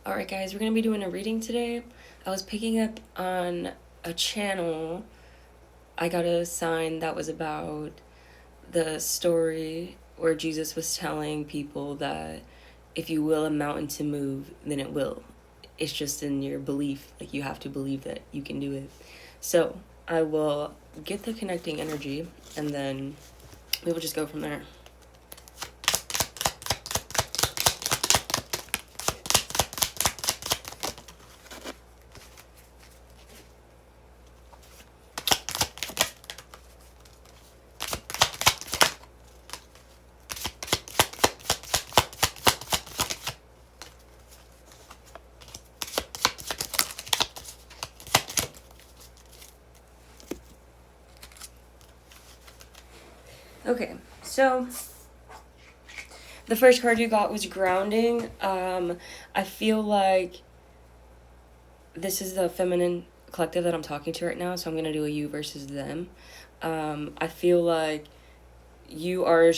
Alright, guys, we're going to be doing a reading today. I was picking up on a channel. I got a sign that was about the story where Jesus was telling people that if you will a mountain to move, then it will. It's just in your belief. Like, you have to believe that you can do it. So, I will get the connecting energy, and then we will just go from there. Okay, so the first card you got was grounding. I feel like this is the feminine collective that I'm talking to right now, so I'm going to do a you versus them. I feel like you are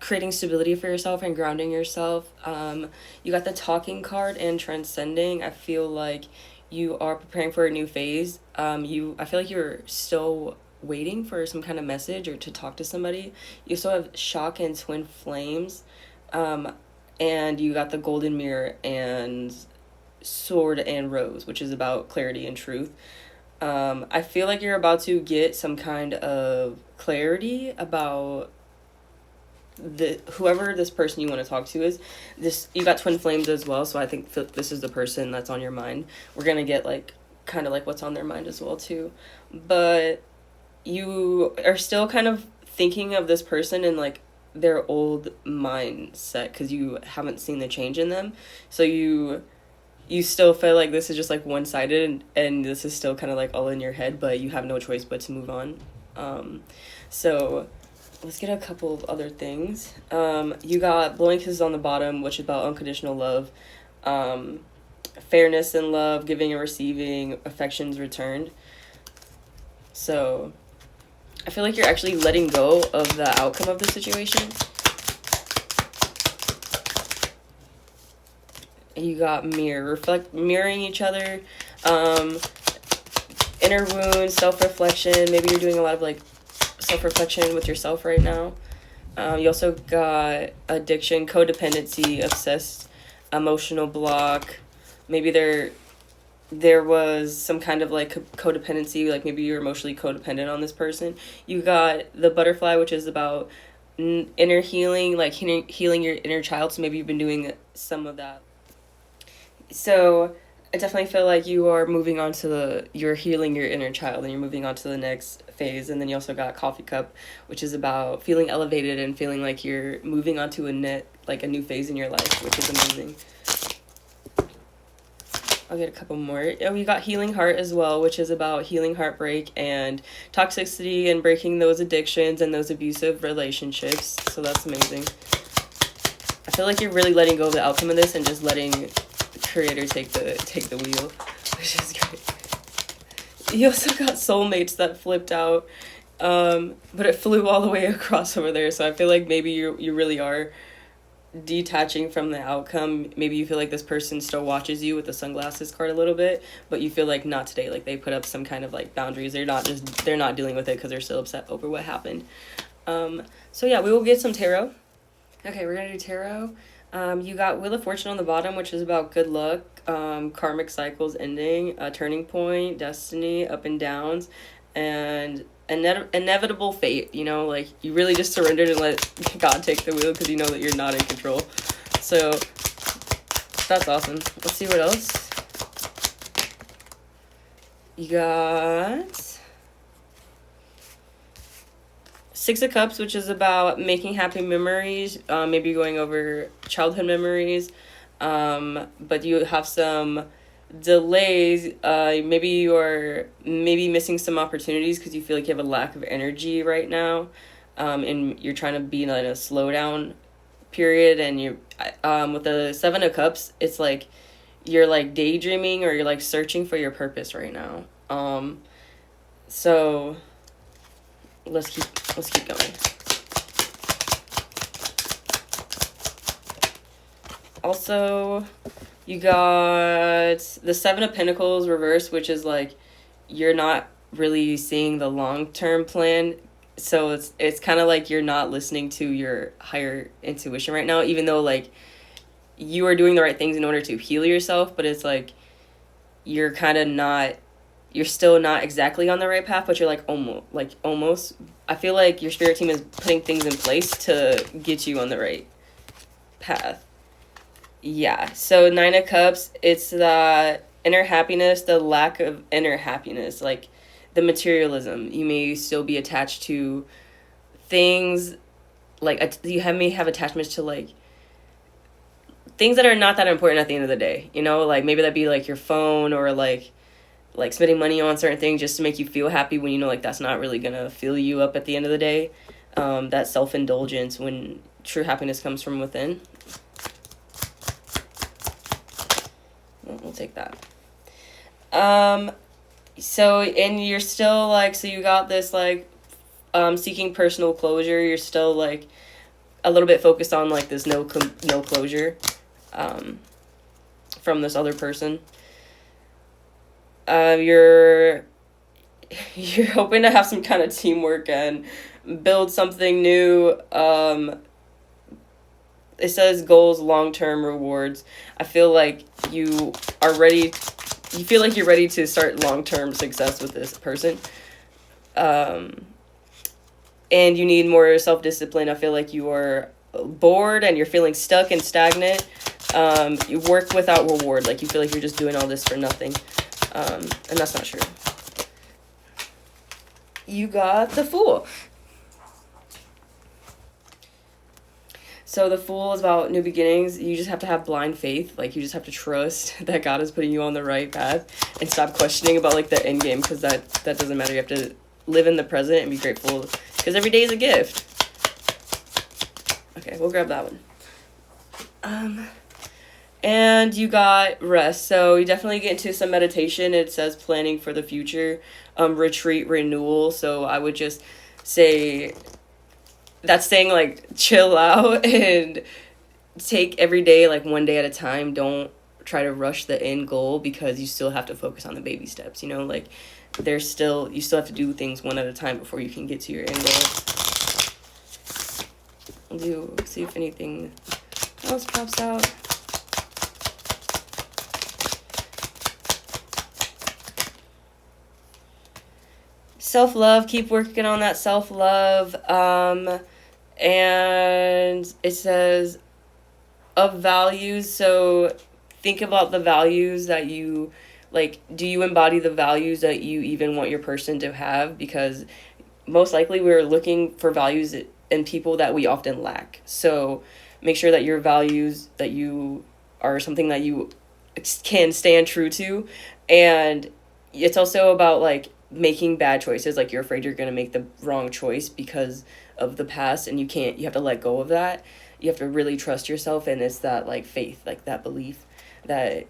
creating stability for yourself and grounding yourself. You got the talking card and transcending. I feel like you are preparing for a new phase. I feel like you're still waiting for some kind of message or to talk to somebody. You still have shock and twin flames. And you got the golden mirror and sword and rose, which is about clarity and truth. I feel like you're about to get some kind of clarity about whoever this person you want to talk to is. This, you got twin flames as well, so I think this is the person that's on your mind. We're gonna get like kind of like what's on their mind as well too, but you are still kind of thinking of this person in like their old mindset because you haven't seen the change in them. So you still feel like this is just like one-sided, and this is still kind of like all in your head, but you have no choice but to move on. So let's get a couple of other things. You got blowing kisses on the bottom, which is about unconditional love, fairness in love, giving and receiving, affections returned. So I feel like you're actually letting go of the outcome of the situation. You got mirroring each other, inner wounds, self-reflection. Maybe you're doing a lot of like self-reflection with yourself right now. You also got addiction, codependency, obsessed, emotional block. Maybe there was some kind of like codependency, like maybe you're emotionally codependent on this person. You got the butterfly, which is about inner healing, like healing your inner child. So maybe you've been doing some of that. So I definitely feel like you are moving on to you're healing your inner child and you're moving on to the next phase. And then you also got coffee cup, which is about feeling elevated and feeling like you're moving on to a new phase in your life, which is amazing. I'll get a couple more. Oh, you got healing heart as well, which is about healing heartbreak and toxicity and breaking those addictions and those abusive relationships. So that's amazing. I feel like you're really letting go of the outcome of this and just letting the creator take the wheel, which is great. You also got soulmates that flipped out, but it flew all the way across over there. So I feel like maybe you really are detaching from the outcome. Maybe you feel like this person still watches you with the sunglasses card a little bit, but you feel like not today. Like they put up some kind of like boundaries. They're not dealing with it because they're still upset over what happened. So yeah, we will get some tarot. Okay, we're gonna do tarot. You got Wheel of Fortune on the bottom, which is about good luck, karmic cycles ending, a turning point, destiny, up and downs, and inevitable fate. You know, like you really just surrendered and let God take the wheel because you know that you're not in control. So that's awesome. Let's see what else. You got Six of Cups, which is about making happy memories, maybe going over childhood memories, but you have some delays. Maybe you're missing some opportunities because you feel like you have a lack of energy right now, and you're trying to be in a slowdown period. And you, with the Seven of Cups, it's like you're like daydreaming or you're like searching for your purpose right now. So let's keep going. Also, You got the Seven of Pentacles reversed, which is like you're not really seeing the long-term plan. So it's kind of like you're not listening to your higher intuition right now, even though like you are doing the right things in order to heal yourself, but it's like you're kind of not, you're still not exactly on the right path, but you're almost. I feel like your spirit team is putting things in place to get you on the right path. Yeah. So 9 of Cups, it's the inner happiness, the lack of inner happiness, like the materialism. You may still be attached to things, like may have attachments to like things that are not that important at the end of the day. You know, like maybe that'd be like your phone, or like spending money on certain things just to make you feel happy when you know like that's not really gonna fill you up at the end of the day. That self-indulgence when true happiness comes from within. We'll take that. So, and you're still like, so you got this like seeking personal closure. You're still like a little bit focused on like this no closure from this other person. You're hoping to have some kind of teamwork and build something new. It says goals, long-term rewards. I feel like you are ready. You feel like you're ready to start long-term success with this person. And you need more self-discipline. I feel like you are bored and you're feeling stuck and stagnant. You work without reward. Like you feel like you're just doing all this for nothing. And that's not true. You got the Fool. So the Fool is about new beginnings. You just have to have blind faith. Like you just have to trust that God is putting you on the right path and stop questioning about like the end game, because that doesn't matter. You have to live in the present and be grateful because every day is a gift. Okay, we'll grab that one. And you got Rest. So you definitely get into some meditation. It says planning for the future, retreat, renewal. So I would just say that's saying like chill out and take every day like one day at a time. Don't try to rush the end goal, because you still have to focus on the baby steps, you know, like you still have to do things one at a time before you can get to your end goal. See if anything else pops out. Self-love, keep working on that self-love. And it says of values, so think about the values that you like. Do you embody the values that you even want your person to have? Because most likely we're looking for values in people that we often lack. So make sure that your values, that you are something that you can stand true to. And it's also about like making bad choices. Like you're afraid you're going to make the wrong choice because of the past, and you have to let go of that. You have to really trust yourself, and it's that like faith, like that belief that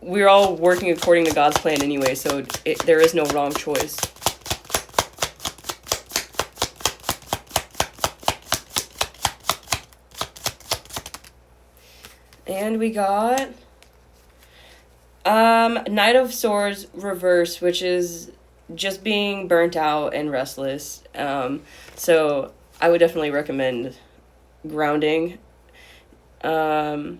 we're all working according to God's plan anyway, so there is no wrong choice. And we got Knight of Swords reverse, which is just being burnt out and restless. So I would definitely recommend grounding. You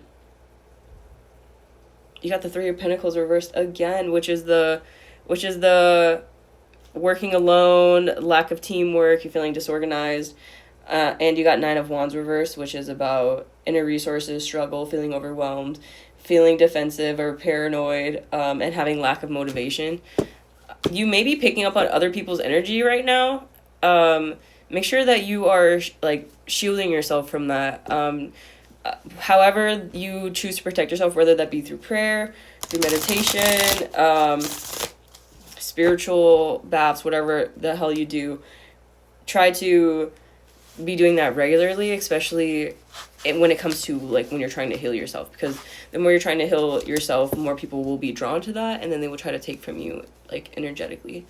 got the Three of Pentacles reversed again, which is the working alone, lack of teamwork, you're feeling disorganized. And you got Nine of Wands reversed, which is about inner resources, struggle, feeling overwhelmed, feeling defensive or paranoid, and having lack of motivation. You may be picking up on other people's energy right now. Make sure that you are like shielding yourself from that. However you choose to protect yourself, whether that be through prayer, through meditation, spiritual baths, whatever the hell you do, try to be doing that regularly, especially when it comes to like when you're trying to heal yourself, because the more you're trying to heal yourself, more people will be drawn to that, and then they will try to take from you like energetically.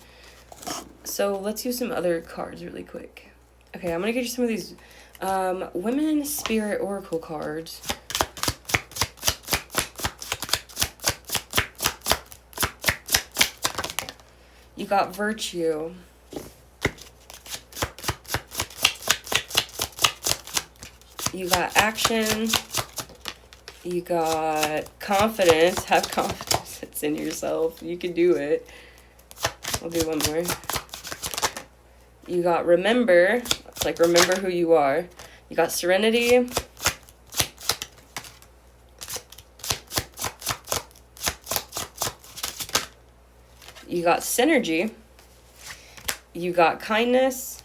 So let's use some other cards really quick. Okay, I'm gonna get you some of these Women Spirit Oracle cards. You got virtue. You got action. You got confidence. Have confidence in yourself. You can do it. I'll do one more. You got remember. It's like remember who you are. You got serenity. You got synergy. You got kindness.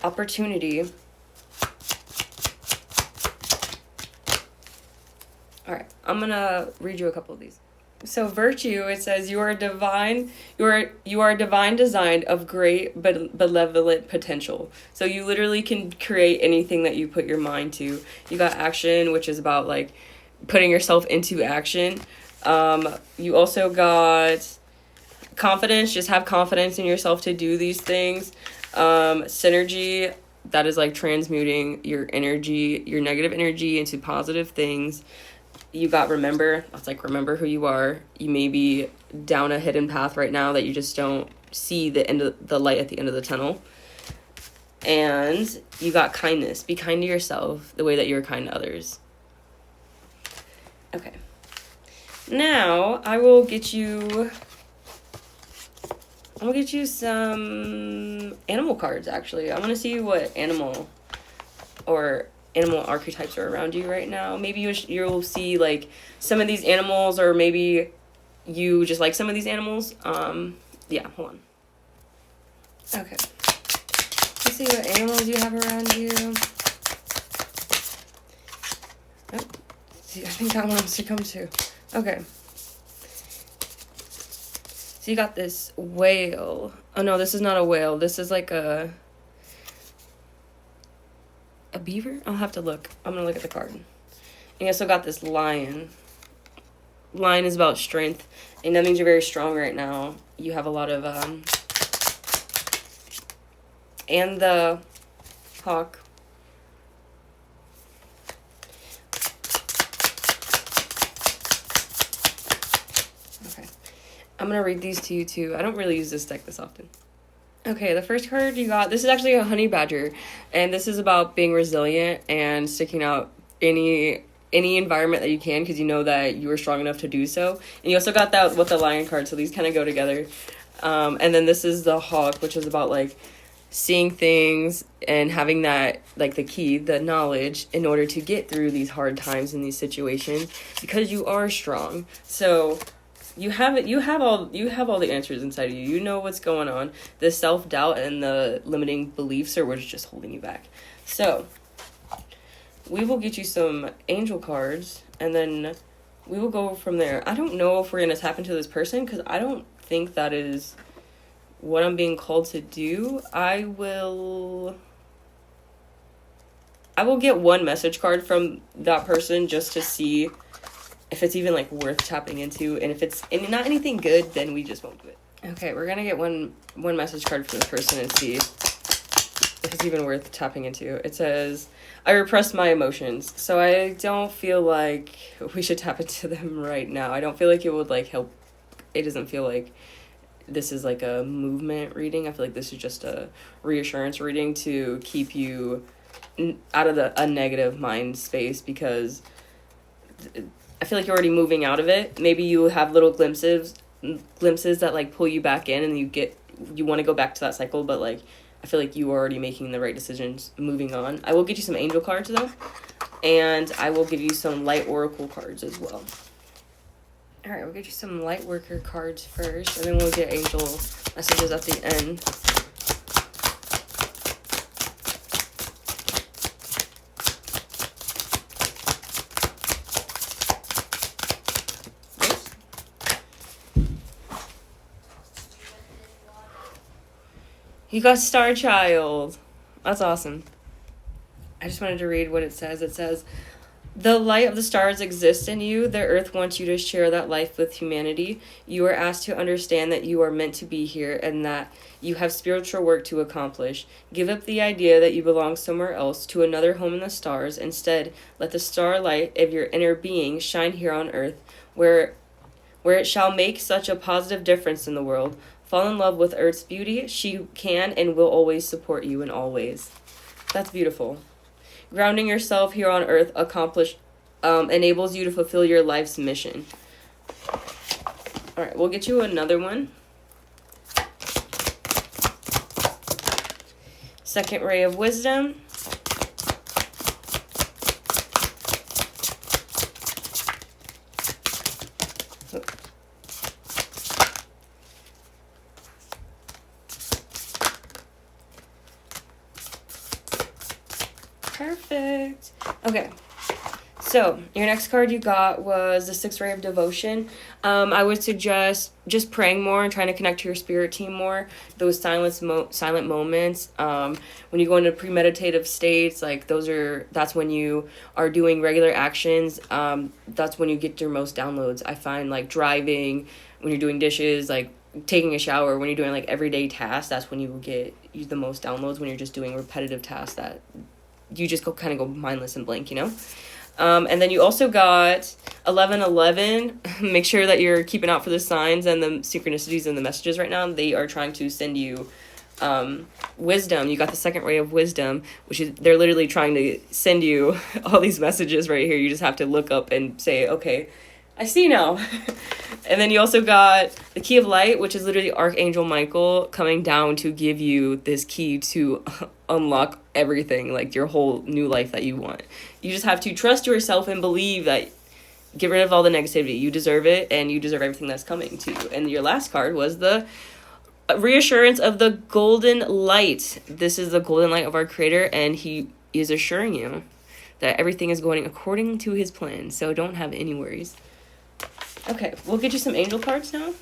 Opportunity. All right, I'm gonna read you a couple of these. So virtue, it says you are divine. You are divine designed of great but benevolent potential. So you literally can create anything that you put your mind to. You got action, which is about like putting yourself into action. You also got confidence. Just have confidence in yourself to do these things. Synergy, that is like transmuting your energy, your negative energy into positive things. You got remember. That's like remember who you are. You may be down a hidden path right now that you just don't see the end of the light at the end of the tunnel. And you got kindness. Be kind to yourself the way that you're kind to others. Okay. Now I will get you some animal cards, actually. I want to see what animal archetypes are around you right now. Maybe you'll see, like, some of these animals, or maybe you just like some of these animals. Yeah, hold on. Okay. Let's see what animals you have around you. Oh, see, I think that one wants to come too. Okay. So you got this whale. Oh no, this is not a whale. This is like a beaver? I'll have to look. I'm gonna look at the card. And you also got this lion. Lion is about strength, and that means you're very strong right now. You have a lot of and the hawk. Okay. I'm gonna read these to you too. I don't really use this deck this often. Okay, the first card you got, this is actually a honey badger, and this is about being resilient and sticking out any environment that you can, because you know that you are strong enough to do so. And you also got that with the lion card, so these kind of go together. And then this is the hawk, which is about like seeing things and having that, like, the key, the knowledge, in order to get through these hard times in these situations, because you are strong. So you have all the answers inside of you. You know what's going on. The self-doubt and the limiting beliefs are what's just holding you back. So we will get you some angel cards, and then we will go from there. I don't know if we're going to tap into this person, because I don't think that is what I'm being called to do. I will get one message card from that person just to see if it's even like worth tapping into, and if it's not anything good, then we just won't do it. Okay, we're gonna get one message card from this person and see if it's even worth tapping into. It says, I repress my emotions, so I don't feel like we should tap into them right now. I don't feel like it would like help. It doesn't feel like this is like a movement reading. I feel like this is just a reassurance reading to keep you out of a negative mind space, because I feel like you're already moving out of it. Maybe you have little glimpses that like pull you back in, and you want to go back to that cycle, but like I feel like you are already making the right decisions moving on. I will get you some angel cards though, and I will give you some light oracle cards as well. All right, we'll get you some light worker cards first, and then we'll get angel messages at the end. You got Star Child. That's awesome. I just wanted to read what it says. It says, The light of the stars exists in you. The earth wants you to share that life with humanity. You are asked to understand that you are meant to be here and that you have spiritual work to accomplish. Give up the idea that you belong somewhere else, to another home in the stars. Instead, let the starlight of your inner being shine here on earth, where it shall make such a positive difference in the world. Fall in love with Earth's beauty. She can and will always support you in all ways. That's beautiful. Grounding yourself here on Earth enables you to fulfill your life's mission. All right, we'll get you another one. Second ray of wisdom. Perfect. Okay. So, your next card you got was the Sixth Ray of Devotion. I would suggest just praying more and trying to connect to your spirit team more. Those silent moments. When you go into premeditative states, like that's when you are doing regular actions. That's when you get your most downloads. I find like driving, when you're doing dishes, like taking a shower, when you're doing like everyday tasks, that's when you will get the most downloads, when you're just doing repetitive tasks that you just go mindless and blank, you know? And then you also got 1111. Make sure that you're keeping out for the signs and the synchronicities and the messages right now. They are trying to send you wisdom. You got the second ray of wisdom, which is they're literally trying to send you all these messages right here. You just have to look up and say, okay, I see now. And then you also got the key of light, which is literally Archangel Michael coming down to give you this key to unlock everything, like your whole new life that you want. You just have to trust yourself and believe that, get rid of all the negativity. You deserve it, and you deserve everything that's coming to you. And your last card was the reassurance of the golden light. This is the golden light of our Creator, and he is assuring you that everything is going according to his plan. So don't have any worries. Okay, we'll get you some angel cards now.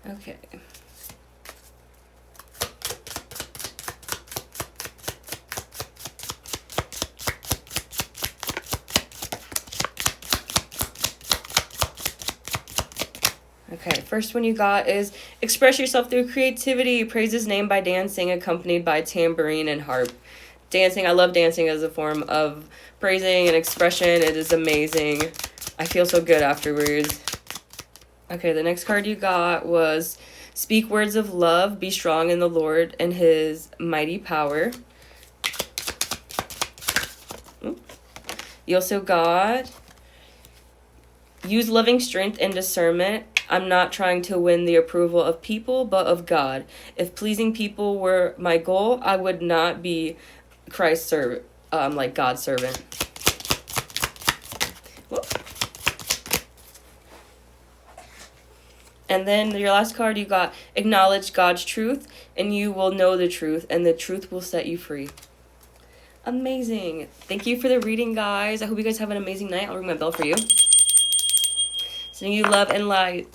Okay. Okay, first one you got is express yourself through creativity. Praise his name by dancing, accompanied by tambourine and harp. Dancing, I love dancing as a form of praising and expression. It is amazing. I feel so good afterwards. Okay, the next card you got was speak words of love, be strong in the Lord and his mighty power. You also got use loving strength and discernment. I'm not trying to win the approval of people, but of God. If pleasing people were my goal, I would not be Christ's servant, like God's servant. Whoop. And then your last card, you got acknowledge God's truth, and you will know the truth, and the truth will set you free. Amazing. Thank you for the reading, guys. I hope you guys have an amazing night. I'll ring my bell for you. Sending you love and light.